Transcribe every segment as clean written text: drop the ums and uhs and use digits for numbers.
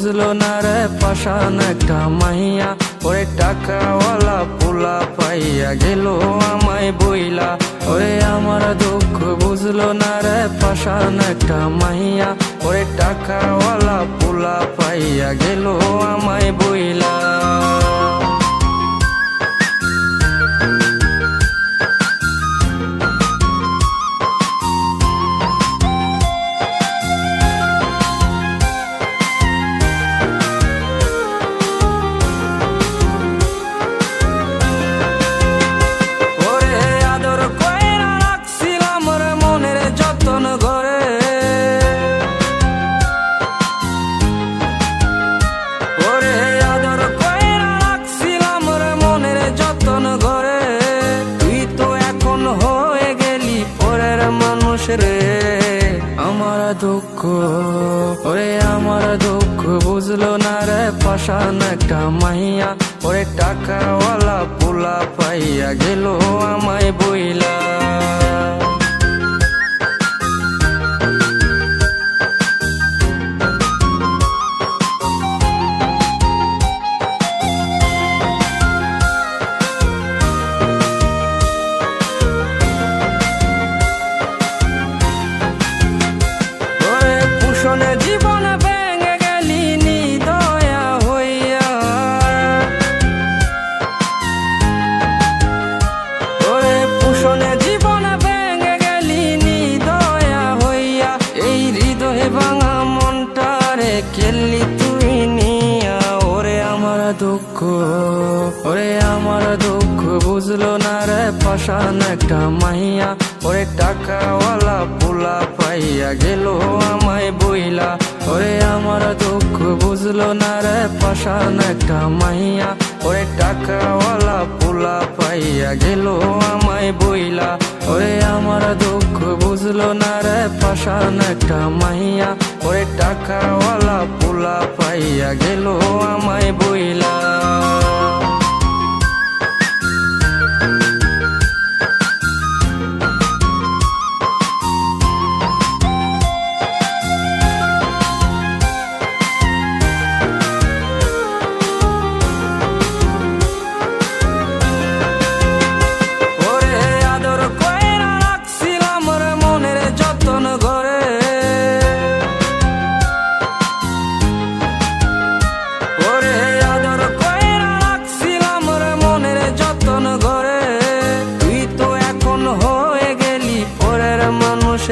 বুঝলো না রে পাশান একটা মাইয়া, ওরে টাকাওয়ালা পোলা পাইয়া গেল আমায় বইলা। ওরে আমার দুঃখ বুঝলো না রে পাশান একটা মাইয়া, ওরে টাকাওয়ালা পোলা পাইয়া গেল আমায় বইলা। রে আমার দুঃখ, ওরে আমার দুঃখ বুঝলো না রে পাশান একটা মাইয়া, ওরে টাকাওয়ালা পোলা পাইয়া গেল আমায় বইলা। জীবন ভেঙে গেলি নিদয়া হইয়া, ওরে পুষণে জীবন ভেঙে গেলি নিদয়া হইয়া। এই হৃদয়ে ভাঙা মনটারে খেললি তুই নিয়া। ওরে আমার দুঃখ, ওরে আমার দুঃখ বুঝলো না রে পাশান একটা মাইয়া, ওরে টাকাওয়ালা পোলা পাইয়া গেল আমায় বইলা। ওরে আমার দুঃখ বুঝলো না রে পাশান একটা মাইয়া, ওরে টাকাওয়ালা পোলা পাইয়া গেল আমায় বইলা। ওরে আমার দুঃখ বুঝলো না রে পাশান একটা মাইয়া, ওরে টাকাওয়ালা পোলা পাইয়া গেল আমায় বইলা।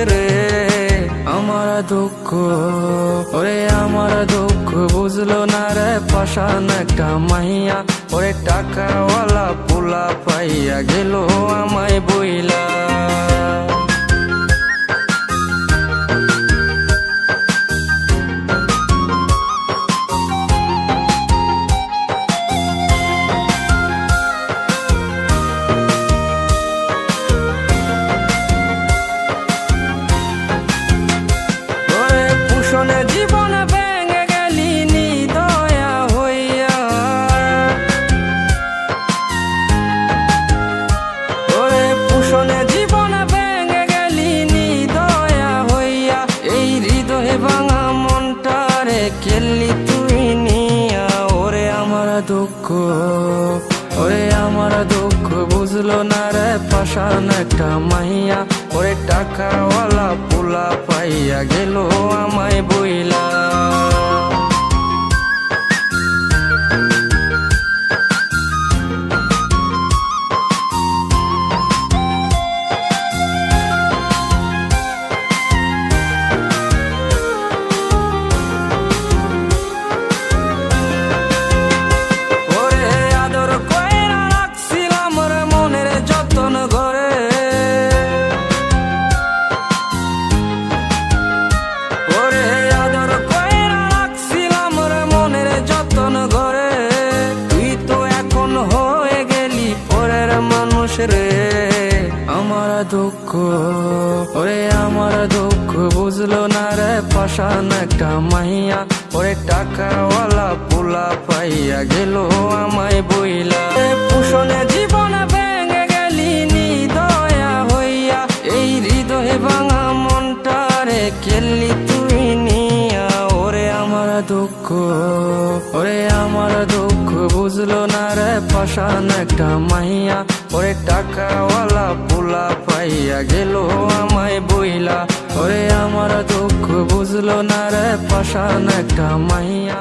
রে আমার দুঃখ, ওরে আমার দুঃখ বুঝলো না রে পাশান একটা মাইয়া, ওরে টাকাওয়ালা পোলা পাইয়া গেল আমায় বইলা। জীবন ভেঙে গেলি নিদয়া হইয়া, ওরে পুষণে জীবন ভেঙে গেলি নিদয়া হইয়া। এই হৃদয়ে ভাঙা মনটারে খেললি তুই নিয়া। ওরে আমার দুঃখ, ওরে আমার দুঃখ বুঝলো না রে পাশান একটা মাইয়া, ওরে টাকাওয়ালা পোলা পাইয়া গেল আমায় বইলা। রে আমার দুঃখ, ওরে আমার দুঃখ বুঝলো না রে পাশান একটা মাইয়া, ওরে টাকাওয়ালা পোলা পাইয়া গেল আমায় বইলা। পুষণে জীবন ভেঙে গেলি নিদয়া হইয়া, এই হৃদয়ে ভাঙা মনটারে খেললি তুই নিয়া। ওরে আমার দুঃখ, ওরে আমার দুঃখ বুঝলো না রে পাশান একটা মাইয়া, ওরে টাকাওয়ালা পোলা পাইয়া গেল আমায় বইলা। ওরে আমার দুঃখ বুঝলো না রে পাশান একটা মাইয়া।